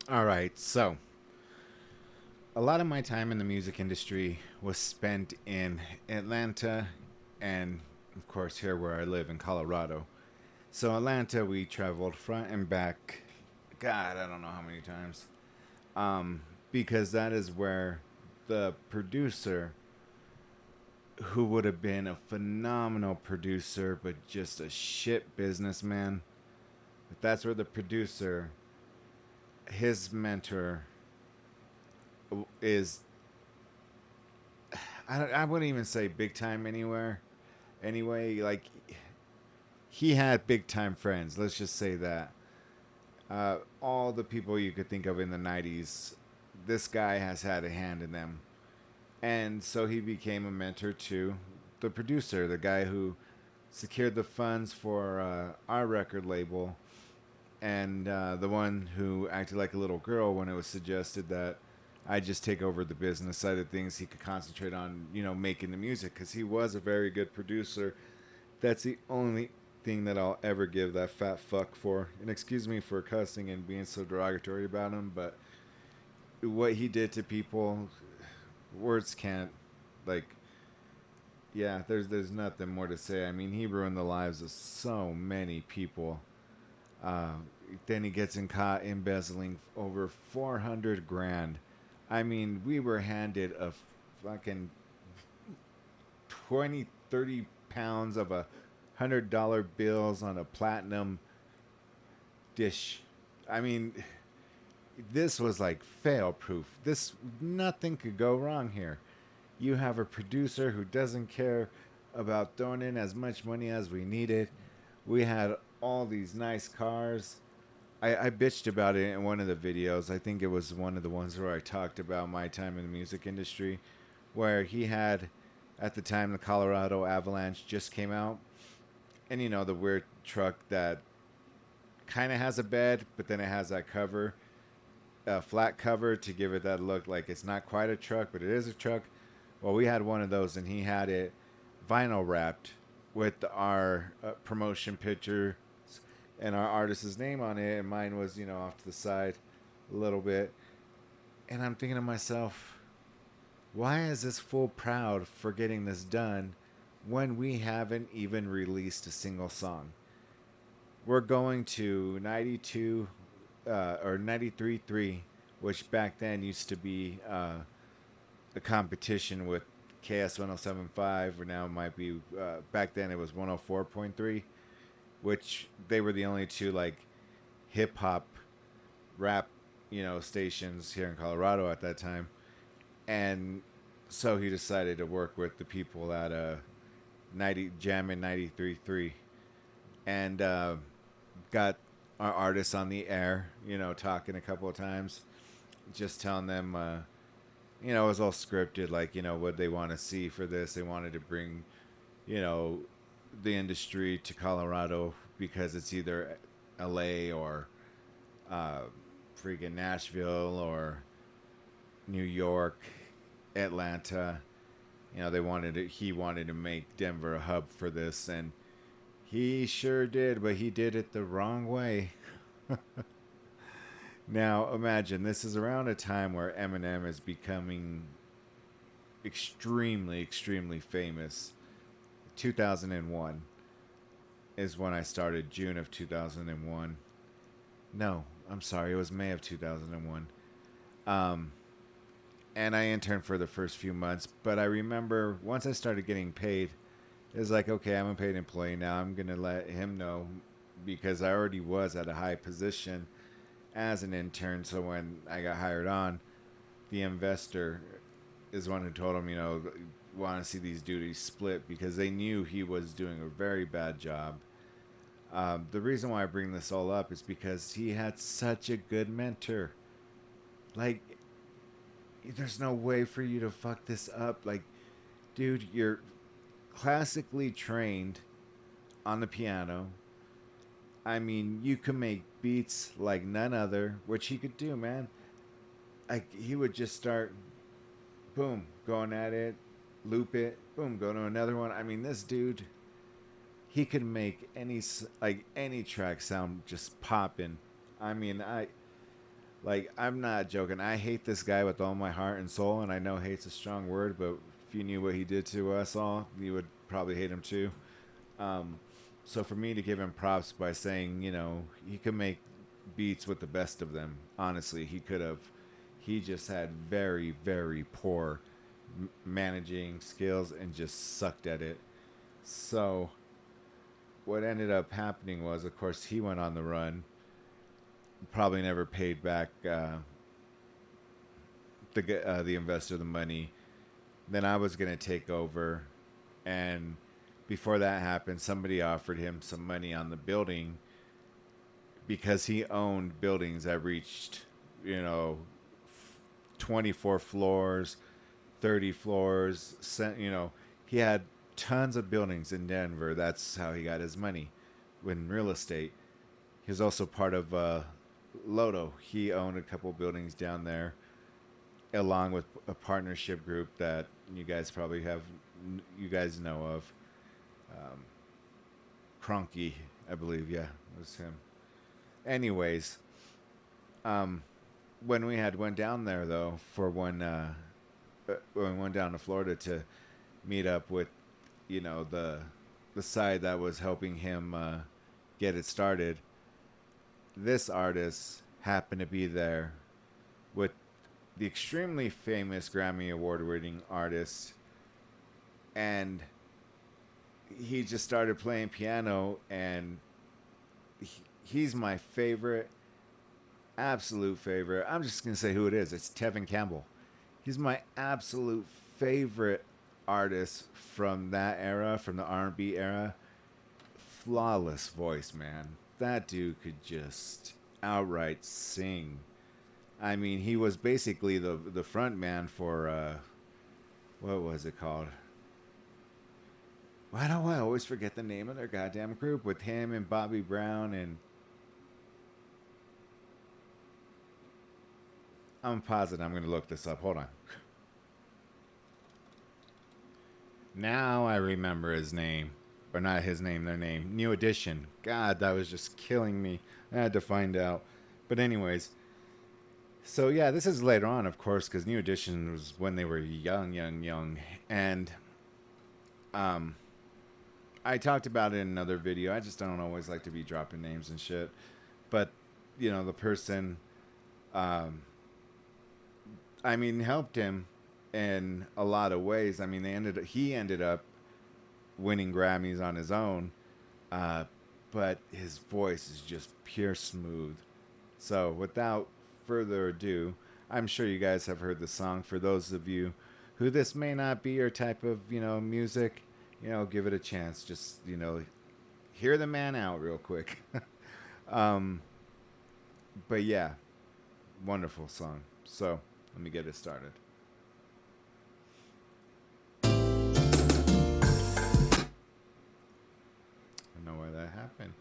All right, so a lot of my time in the music industry was spent in Atlanta and, of course, here where I live in Colorado. So, Atlanta, we traveled front and back, God, I don't know how many times, um, because that is where the producer, who would have been a phenomenal producer, but just a shit businessman, but that's where the producer, his mentor, is I wouldn't even say big time anywhere. Anyway, like he had big time friends. Let's just say that. All the people you could think of in the '90s, this guy has had a hand in them, and so he became a mentor to the producer, the guy who secured the funds for our record label, and the one who acted like a little girl when it was suggested that I just take over the business side of things. He could concentrate on, making the music because he was a very good producer. That's the only thing that I'll ever give that fat fuck for. And excuse me for cussing and being so derogatory about him, but what he did to people, words can't, like, yeah, there's nothing more to say. I mean, he ruined the lives of so many people. Uh, then he gets in caught embezzling over 400 grand. I mean, we were handed a fucking 20, 30 pounds of $100 bills on a platinum dish. I mean, this was like fail proof. This, nothing could go wrong here. You have a producer who doesn't care about throwing in as much money as we needed. We had all these nice cars. I bitched about it in one of the videos. I think it was one of the ones where I talked about my time in the music industry, where he had, at the time, the Colorado Avalanche just came out. And the weird truck that kind of has a bed, but then it has that cover, a flat cover to give it that look like it's not quite a truck, but it is a truck. Well, we had one of those, and he had it vinyl wrapped with our promotion picture and our artist's name on it, and mine was, off to the side a little bit. And I'm thinking to myself, why is this fool proud for getting this done when we haven't even released a single song? We're going to 92 or 93.3, which back then used to be a competition with KS 107.5, or now it might be, back then it was 104.3, which they were the only two like hip hop rap, stations here in Colorado at that time. And so he decided to work with the people at 90 Jam in 93.3 and got our artists on the air, talking a couple of times, just telling them, it was all scripted, like, what they want to see for this. They wanted to bring, you know, the industry to Colorado because it's either LA or uh, freaking Nashville or New York, Atlanta. They wanted to, he wanted to make Denver a hub for this, and he sure did, but he did it the wrong way. Now, imagine this is around a time where Eminem is becoming extremely, extremely famous. 2001 is when I started, June of 2001. No, I'm sorry, it was May of 2001. Um, and I interned for the first few months, but I remember once I started getting paid, it was like, okay, I'm a paid employee now. I'm going to let him know because I already was at a high position as an intern. So when I got hired on, the investor is one who told him, want to see these duties split because they knew he was doing a very bad job. The reason why I bring this all up is because he had such a good mentor. Like, there's no way for you to fuck this up. Like, dude, you're classically trained on the piano. I mean, you can make beats like none other, which he could do, man. Like, he would just start, boom, going at it, loop it, boom, go to another one. I mean, this dude, he could make any track sound just popping. I mean, Like, I'm not joking. I hate this guy with all my heart and soul, and I know hate's a strong word, but if you knew what he did to us all, you would probably hate him too. Um, so for me to give him props by saying, he could make beats with the best of them, honestly, he could have. He just had very, very poor managing skills and just sucked at it. So what ended up happening was, of course, he went on the run. Probably never paid back the investor the money. Then I was gonna take over, and before that happened, somebody offered him some money on the building because he owned buildings that reached, you know, 24 floors, 30 floors. He had tons of buildings in Denver. That's how he got his money in real estate. He was also part of Loto. He owned a couple buildings down there, along with a partnership group that you guys know of. Um, Cronky, I believe. Yeah, it was him. Anyways, um, when we had went down there though for when we went down to Florida to meet up with, the side that was helping him get it started, this artist happened to be there with the extremely famous Grammy Award winning artist, and he just started playing piano, and he's my favorite, absolute favorite. I'm just gonna say who it is. It's Tevin Campbell. He's my absolute favorite artist from that era, from the R&B era. Flawless voice, man. That dude could just outright sing. I mean, he was basically the front man for what was it called? Why do I always forget the name of their goddamn group with him and Bobby Brown and I'm positive I'm going to look this up. Hold on. Now I remember his name. Or not his name, their name. New Edition. God, that was just killing me. I had to find out. But anyways. So yeah, this is later on, of course, because New Edition was when they were young. And I talked about it in another video. I just don't always like to be dropping names and shit. But, the person, helped him in a lot of ways. I mean, he ended up winning Grammys on his own, but his voice is just pure smooth. So without further ado, I'm sure you guys have heard the song. For those of you who this may not be your type of, music, give it a chance. Just, hear the man out real quick. But yeah, wonderful song. So let me get it started. I don't know why that happened.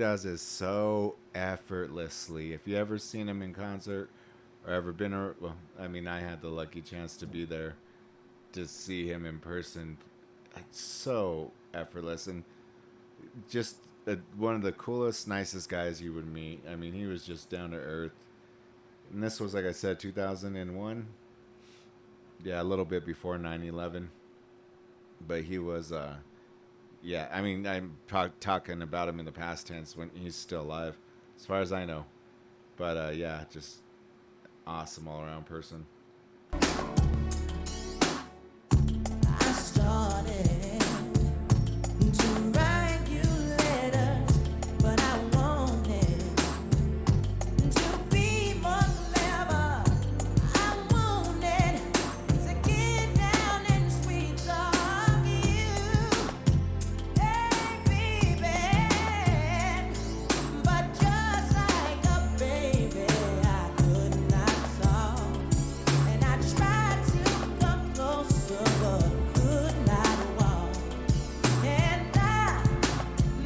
does is so effortlessly. If you ever seen him in concert or ever been, well, I mean, I had the lucky chance to be there to see him in person. It's so effortless and just one of the coolest, nicest guys you would meet. I mean, he was just down to earth. And this was, like I said, 2001. Yeah, a little bit before 9/11. But he was, yeah, I mean, I'm talking about him in the past tense when he's still alive, as far as I know. But yeah, just awesome all around person. I started to write you letters, but I wanted to be more clever. I wanted to get down and sweet talk you, hey baby. But just like a baby, I could not solve. And I tried to come closer, but could not walk. And I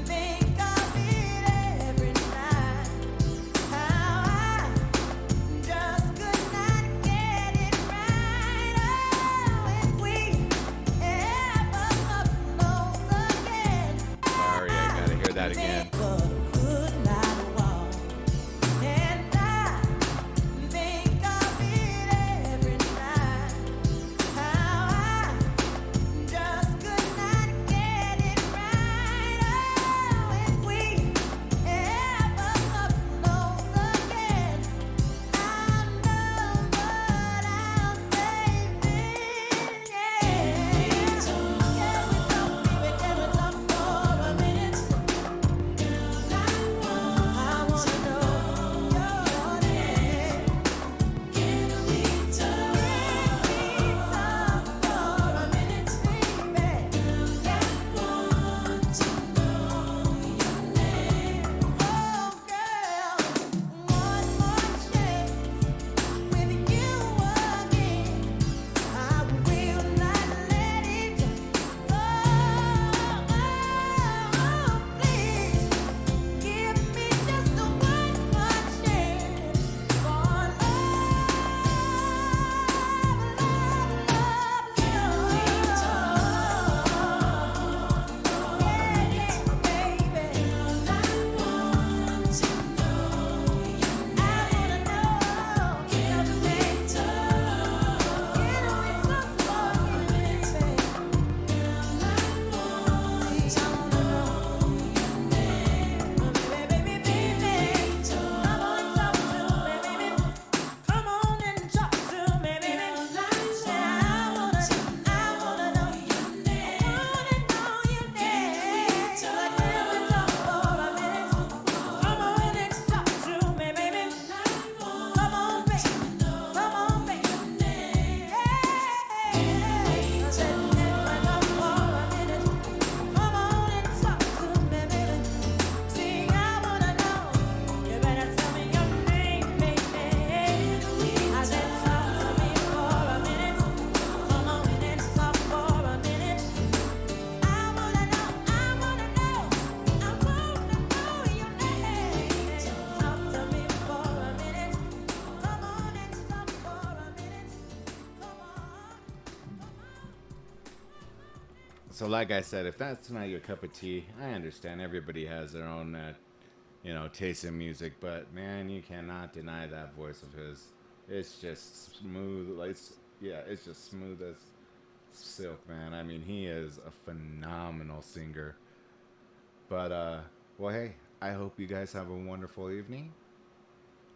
think of it every night, how I just could not get it right. Oh, if we ever come close again, Sorry, I gotta hear that again. but could not walk. And I think of it every night, how I just could not get it right. Oh, if we ever come close again, I know what I'll say then. Yeah. Can we talk, baby? Can we talk for a minute? I wanna know your name. Can we talk for a minute, baby? I want to know your name. Oh, girl, one more chance with you again. I will not let it go. Please give me just one more chance for love, love, love, baby. I want to know your name. I wanna know. Can we talk? Can we talk for a minute, baby? I wanna know your name. Baby, baby, come on and talk to me, baby. Come on and talk to me, baby. I wanna know your name. I wanna know your name. Can we talk for a minute? Come on and talk to me, baby. Come on, baby. Come on, baby. I said, can we talk for a minute? Come on and talk to me, baby. See, I wanna know. You better tell me your name, baby. I said, talk to me for a minute. Come on and talk for a minute. I wanna know. I wanna know. I wanna know your name. Talk to me for a minute. Come on and talk for a minute. Come on. So, like I said, if that's not your cup of tea, I understand. Everybody has their own, taste in music. But man, you cannot deny that voice of his. It's just smooth. It's just smooth as silk, man. I mean, he is a phenomenal singer. But well, hey, I hope you guys have a wonderful evening.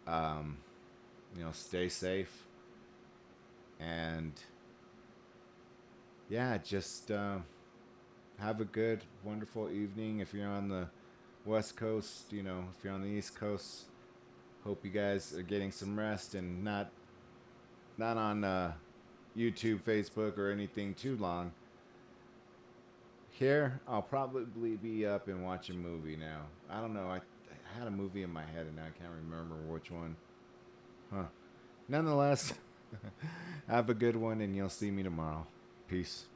Um, stay safe, and yeah, just have a good, wonderful evening. If you're on the West Coast, if you're on the East Coast, hope you guys are getting some rest and not on YouTube, Facebook, or anything too long. Here, I'll probably be up and watch a movie now. I don't know. I had a movie in my head and I can't remember which one. Huh. Nonetheless, have a good one and you'll see me tomorrow. Peace.